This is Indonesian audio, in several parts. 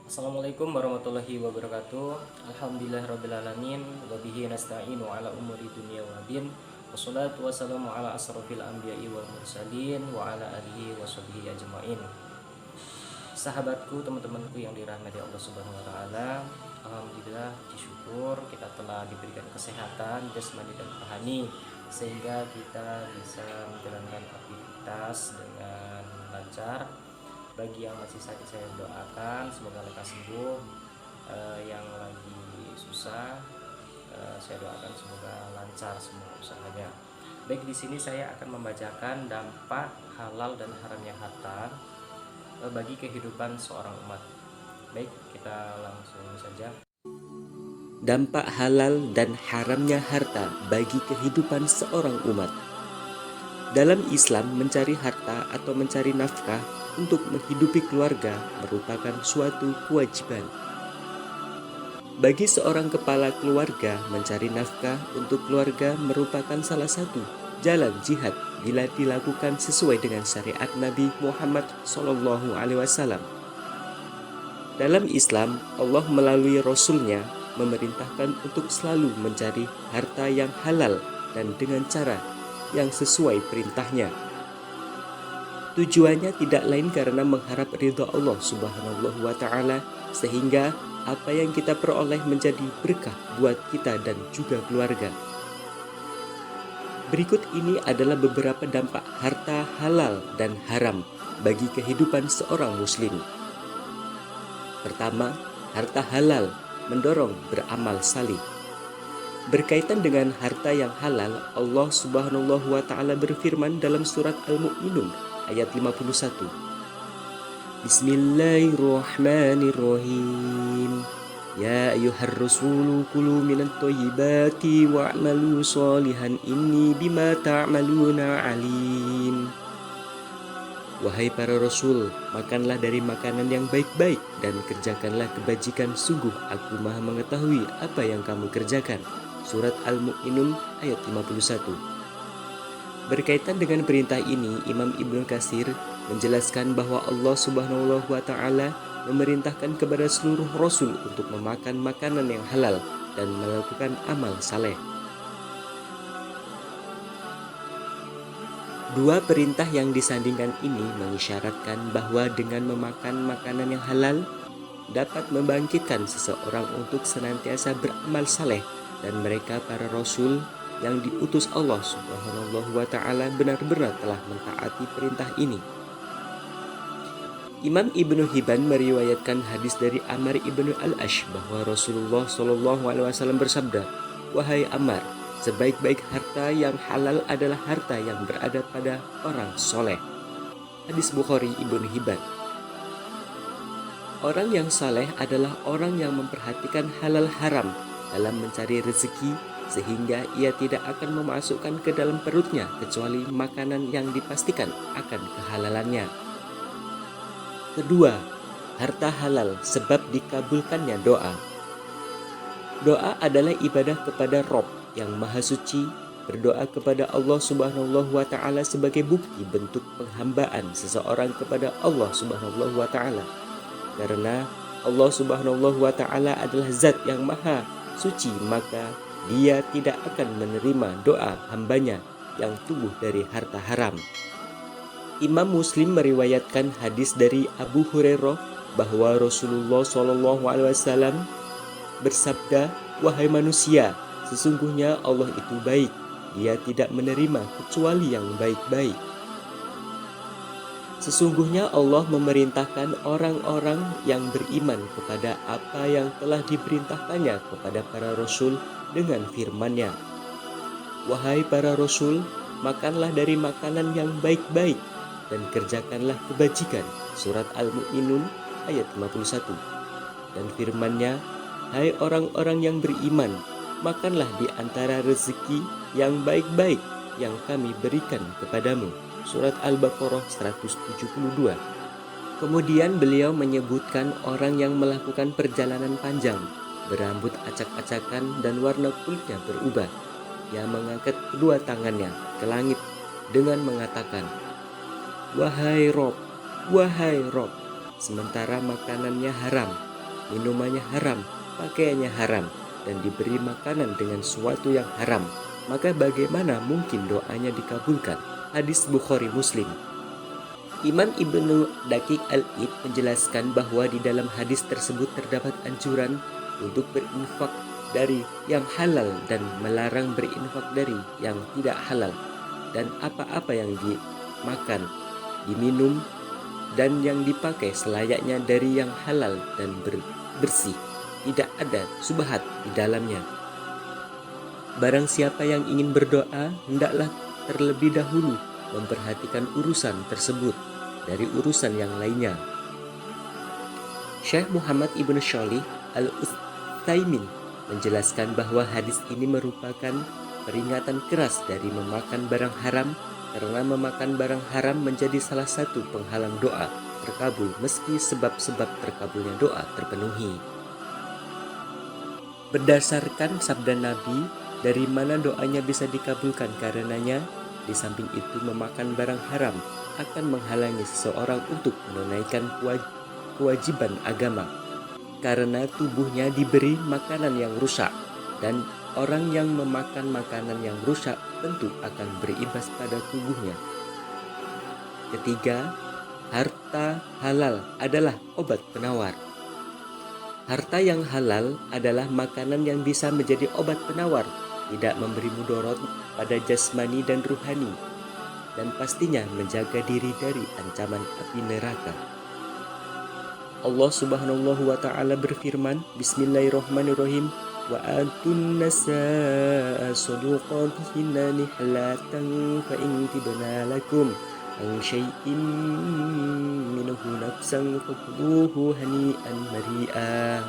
Assalamualaikum warahmatullahi wabarakatuh. Alhamdulillahirrabbilalamin. Wabihi nasta'inu ala umuri dunia wa din. Wassalatu wassalamu ala asrafil anbiya'i wal mursalin wa ala alihi wa sahbihi ajma'in. Sahabatku, teman-temanku yang dirahmati Allah Subhanahu wa taala, alhamdulillah, puji syukur kita telah diberikan kesehatan jasmani dan rohani sehingga kita bisa menjalankan aktivitas dengan lancar. Bagi yang masih sakit saya doakan semoga lekas sembuh. Yang lagi susah saya doakan semoga lancar semua usahanya. Baik, di sini saya akan membacakan dampak halal dan haramnya harta bagi kehidupan seorang umat. Baik, kita langsung saja. Dampak halal dan haramnya harta bagi kehidupan seorang umat. Dalam Islam, mencari harta atau mencari nafkah untuk menghidupi keluarga merupakan suatu kewajiban. Bagi seorang kepala keluarga, mencari nafkah untuk keluarga merupakan salah satu jalan jihad bila dilakukan sesuai dengan syariat Nabi Muhammad SAW. Dalam Islam, Allah melalui Rasul-Nya memerintahkan untuk selalu mencari harta yang halal dan dengan cara yang sesuai perintahnya. Tujuannya tidak lain karena mengharap ridha Allah Subhanahu wa taala, sehingga apa yang kita peroleh menjadi berkah buat kita dan juga keluarga. Berikut ini adalah beberapa dampak harta halal dan haram bagi kehidupan seorang muslim. Pertama, harta halal mendorong beramal salih. Berkaitan dengan harta yang halal, Allah Subhanahu wa taala berfirman dalam surat Al-Mu'minun ayat 51. Bismillahirrahmanirrahim. Ya ayyuhar rasulu kulu minat thayyibati wa'malu shalihan inni bima ta'maluna alim. Wahai para rasul, makanlah dari makanan yang baik-baik dan kerjakanlah kebajikan, sungguh aku maha mengetahui apa yang kamu kerjakan. Surat Al-Mu'minun ayat 51. Berkaitan dengan perintah ini, Imam Ibnu Katsir menjelaskan bahwa Allah Subhanahu wa taala memerintahkan kepada seluruh rasul untuk memakan makanan yang halal dan melakukan amal saleh. Dua perintah yang disandingkan ini mengisyaratkan bahwa dengan memakan makanan yang halal dapat membangkitkan seseorang untuk senantiasa beramal saleh, dan mereka para rasul yang diutus Allah Subhanahu wa taala benar-benar telah mentaati perintah ini. Imam Ibnu Hibban meriwayatkan hadis dari Ammar ibnu al-Ash bahwa Rasulullah SAW bersabda, "Wahai Ammar, sebaik-baik harta yang halal adalah harta yang berada pada orang soleh." Hadis Bukhari Ibnu Hibban. Orang yang saleh adalah orang yang memperhatikan halal haram dalam mencari rezeki, sehingga ia tidak akan memasukkan ke dalam perutnya kecuali makanan yang dipastikan akan kehalalannya. Kedua, harta halal sebab dikabulkannya doa. Doa adalah ibadah kepada Rabb yang Maha Suci. Berdoa kepada Allah Subhanahu wa taala sebagai bukti bentuk penghambaan seseorang kepada Allah Subhanahu wa taala. Karena Allah Subhanahu wa taala adalah zat yang maha suci, maka Dia tidak akan menerima doa hambanya yang tumbuh dari harta haram. Imam Muslim meriwayatkan hadis dari Abu Hurairah bahwa Rasulullah SAW bersabda, "Wahai manusia, sesungguhnya Allah itu baik. Dia tidak menerima kecuali yang baik-baik." Sesungguhnya Allah memerintahkan orang-orang yang beriman kepada apa yang telah diperintahkannya kepada para rasul dengan firman-Nya, "Wahai para rasul, makanlah dari makanan yang baik-baik dan kerjakanlah kebajikan." Surat Al-Mu'minun ayat 51. Dan firman-Nya, "Hai orang-orang yang beriman, makanlah di antara rezeki yang baik-baik yang kami berikan kepadamu." Surat Al-Baqarah 172. Kemudian beliau menyebutkan orang yang melakukan perjalanan panjang, berambut acak-acakan dan warna kulitnya berubah. Ia mengangkat kedua tangannya ke langit dengan mengatakan, "Wahai Rob, wahai Rob," sementara makanannya haram. minumannya haram, pakaiannya haram, dan diberi makanan dengan sesuatu yang haram, maka bagaimana mungkin doanya dikabulkan? Hadis Bukhari Muslim. Imam Ibnu Daqiq Al-Id menjelaskan bahwa di dalam hadis tersebut terdapat anjuran untuk berinfak dari yang halal dan melarang berinfak dari yang tidak halal, dan apa-apa yang dimakan, diminum, dan yang dipakai selayaknya dari yang halal dan bersih, tidak ada subhat di dalamnya. Barang siapa yang ingin berdoa, hendaklah terlebih dahulu memperhatikan urusan tersebut dari urusan yang lainnya. Syekh Muhammad Ibn Shalih Al-Utsaimin menjelaskan bahwa hadis ini merupakan peringatan keras dari memakan barang haram, karena memakan barang haram menjadi salah satu penghalang doa terkabul meski sebab-sebab terkabulnya doa terpenuhi. Berdasarkan sabda Nabi, dari mana doanya bisa dikabulkan karenanya, di samping itu memakan barang haram akan menghalangi seseorang untuk menunaikan kewajiban agama, karena tubuhnya diberi makanan yang rusak, dan orang yang memakan makanan yang rusak tentu akan berimbas pada tubuhnya. Ketiga, harta halal adalah obat penawar. Harta yang halal adalah makanan yang bisa menjadi obat penawar, tidak memberi mudarat pada jasmani dan ruhani, dan pastinya menjaga diri dari ancaman api neraka. Allah Subhanahu wa ta'ala berfirman, Bismillahirrahmanirrahim, wa atun nasaa sadaqatihinna nihlatan fa in tibna lakum an syai'in minhu nafsan fakuluhu hani'an mari'a.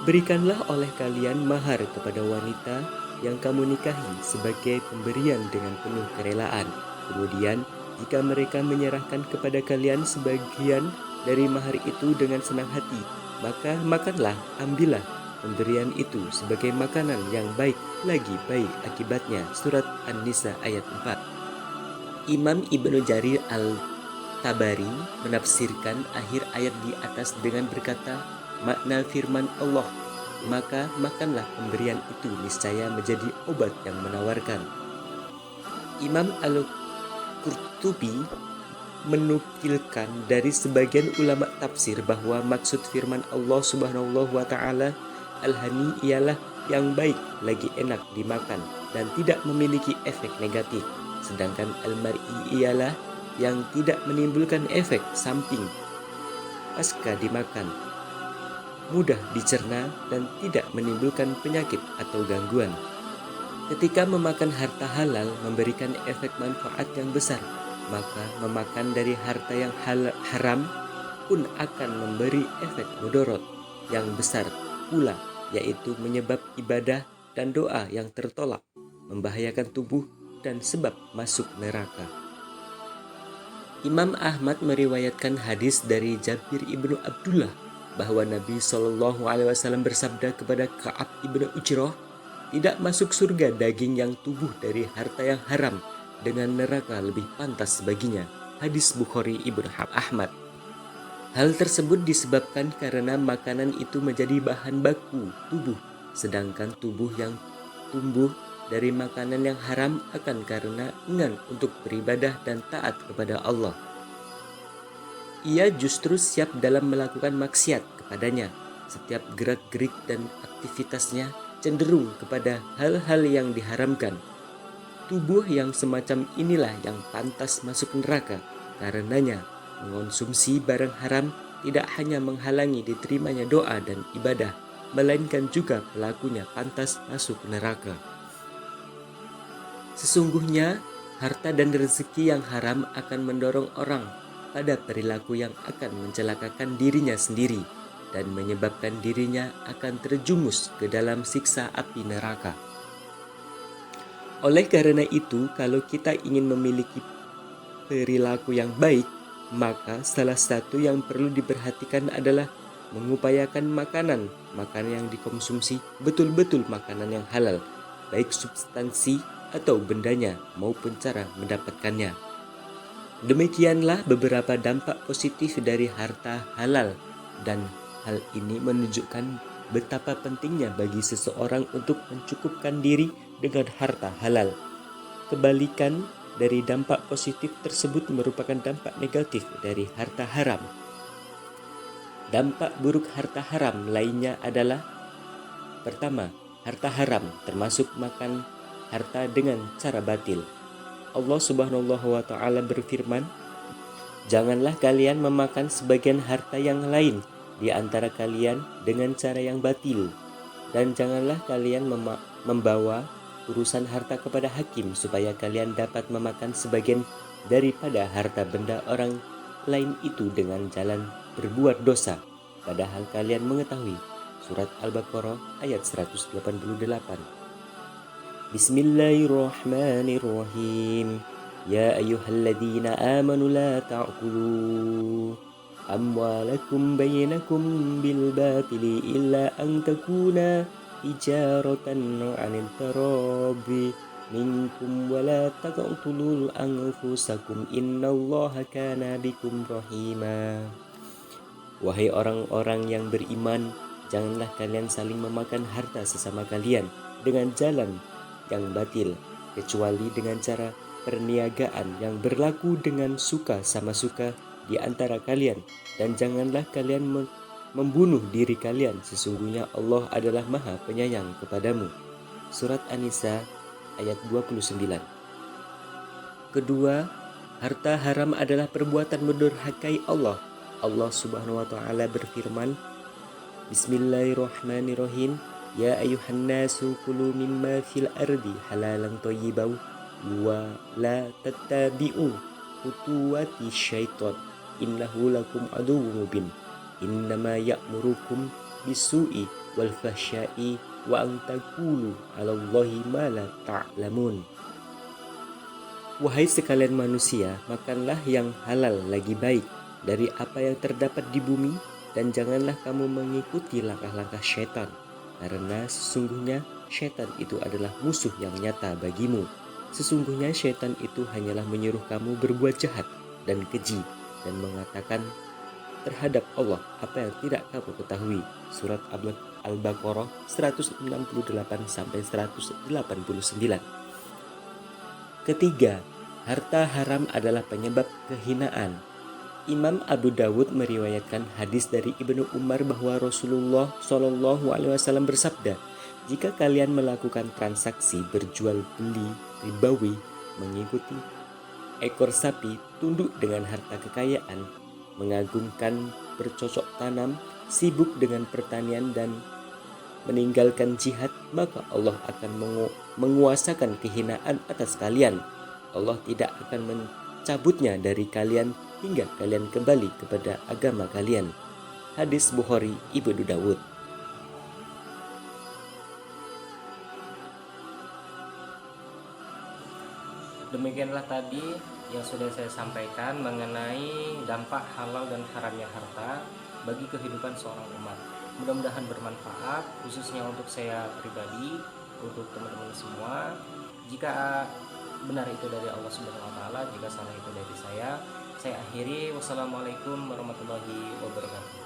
Berikanlah oleh kalian mahar kepada wanita yang kamu nikahi sebagai pemberian dengan penuh kerelaan. Kemudian, jika mereka menyerahkan kepada kalian sebagian dari mahar itu dengan senang hati, maka makanlah, ambillah pemberian itu sebagai makanan yang baik, lagi baik akibatnya. Surat An-Nisa ayat 4. Imam Ibnu Jarir Al-Tabari menafsirkan akhir ayat di atas dengan berkata, makna firman Allah, maka makanlah pemberian itu niscaya menjadi obat yang menawarkan. Imam Al-Qurtubi menukilkan dari sebagian ulama tafsir bahwa maksud firman Allah Subhanahu wa ta'ala al-hani ialah yang baik, lagi enak dimakan dan tidak memiliki efek negatif, sedangkan al-mar'i ialah yang tidak menimbulkan efek samping pasca dimakan, mudah dicerna dan tidak menimbulkan penyakit atau gangguan. Ketika memakan harta halal memberikan efek manfaat yang besar, maka memakan dari harta yang haram pun akan memberi efek mudarat yang besar pula, yaitu menyebab ibadah dan doa yang tertolak, membahayakan tubuh, dan sebab masuk neraka. Imam Ahmad meriwayatkan hadis dari Jabir ibnu Abdullah bahwa Nabi SAW bersabda kepada Ka'ab ibnu Ujrah, tidak masuk surga daging yang tubuh dari harta yang haram, dengan neraka lebih pantas baginya. Hadis Bukhari Ibnu Ahmad. Hal tersebut disebabkan karena makanan itu menjadi bahan baku tubuh, sedangkan tubuh yang tumbuh dari makanan yang haram akan karena enggan untuk beribadah dan taat kepada Allah. Ia justru siap dalam melakukan maksiat kepadanya. Setiap gerak-gerik dan aktivitasnya cenderung kepada hal-hal yang diharamkan. Tubuh yang semacam inilah yang pantas masuk neraka. Karenanya, mengonsumsi barang haram tidak hanya menghalangi diterimanya doa dan ibadah, melainkan juga pelakunya pantas masuk neraka. Sesungguhnya, harta dan rezeki yang haram akan mendorong orang pada perilaku yang akan mencelakakan dirinya sendiri dan menyebabkan dirinya akan terjumus ke dalam siksa api neraka. Oleh karena itu, kalau kita ingin memiliki perilaku yang baik, maka salah satu yang perlu diperhatikan adalah mengupayakan makanan yang dikonsumsi betul-betul makanan yang halal, baik substansi atau bendanya maupun cara mendapatkannya. Demikianlah beberapa dampak positif dari harta halal dan Hal ini menunjukkan betapa pentingnya bagi seseorang untuk mencukupkan diri dengan harta halal. Kebalikan dari dampak positif tersebut merupakan dampak negatif dari harta haram. Dampak buruk harta haram lainnya adalah: pertama, harta haram termasuk makan harta dengan cara batil. Allah Subhanahu wa taala berfirman, "Janganlah kalian memakan sebagian harta yang lain di antara kalian dengan cara yang batil, dan janganlah kalian membawa urusan harta kepada hakim supaya kalian dapat memakan sebagian daripada harta benda orang lain itu dengan jalan berbuat dosa, padahal kalian mengetahui." Surat Al-Baqarah ayat 188. Bismillahirrahmanirrahim. Ya ayyuhalladzina amanu la ta'kulu amwalakum bainakum bil batili illa an takuna tijaratan 'anil tarabi minkum wa la taqtulul anfusakum innallaha kana bikum rahima. Wahai orang-orang yang beriman, janganlah kalian saling memakan harta sesama kalian dengan jalan yang batil, kecuali dengan cara perniagaan yang berlaku dengan suka sama suka di antara kalian, dan janganlah kalian membunuh diri kalian, sesungguhnya Allah adalah Maha Penyayang kepadamu. Surat An-Nisa ayat 29. Kedua, harta haram adalah perbuatan mendurhakai Allah. Allah Subhanahu wa taala berfirman, Bismillahirrahmanirrahim. Ya ayuhan nasu kulu mimma fil ardi halalan thayyiban wa la tattabi'u khutuwati syaitan innahu lakum aduwwun mubin. Innama ya'murukum bisu'i wal fahsya'i wa an taqulu 'alallahi ma la ta'lamun. Wahai sekalian manusia, makanlah yang halal lagi baik dari apa yang terdapat di bumi, dan janganlah kamu mengikuti langkah-langkah syaitan, karena sesungguhnya syaitan itu adalah musuh yang nyata bagimu. Sesungguhnya syaitan itu hanyalah menyuruh kamu berbuat jahat dan keji dan mengatakan terhadap Allah apa yang tidak kamu ketahui. Surat Al-Baqarah 168-189. Ketiga, harta haram adalah penyebab kehinaan. Imam Abu Dawud meriwayatkan hadis dari Ibnu Umar bahwa Rasulullah Shallallahu Alaihi Wasallam bersabda, jika kalian melakukan transaksi berjual beli ribawi mengikuti ekor sapi, tunduk dengan harta kekayaan, mengagungkan bercocok tanam, sibuk dengan pertanian dan meninggalkan jihad, maka Allah akan menguasakan kehinaan atas kalian. Allah tidak akan mencabutnya dari kalian hingga kalian kembali kepada agama kalian. Hadis Bukhari Ibnu Dawud. Demikianlah tadi yang sudah saya sampaikan mengenai dampak halal dan haramnya harta bagi kehidupan seorang umat. Mudah-mudahan bermanfaat, khususnya untuk saya pribadi, untuk teman-teman semua. Jika benar itu dari Allah Subhanahu wa taala, jika salah itu dari saya akhiri. Wassalamualaikum warahmatullahi wabarakatuh.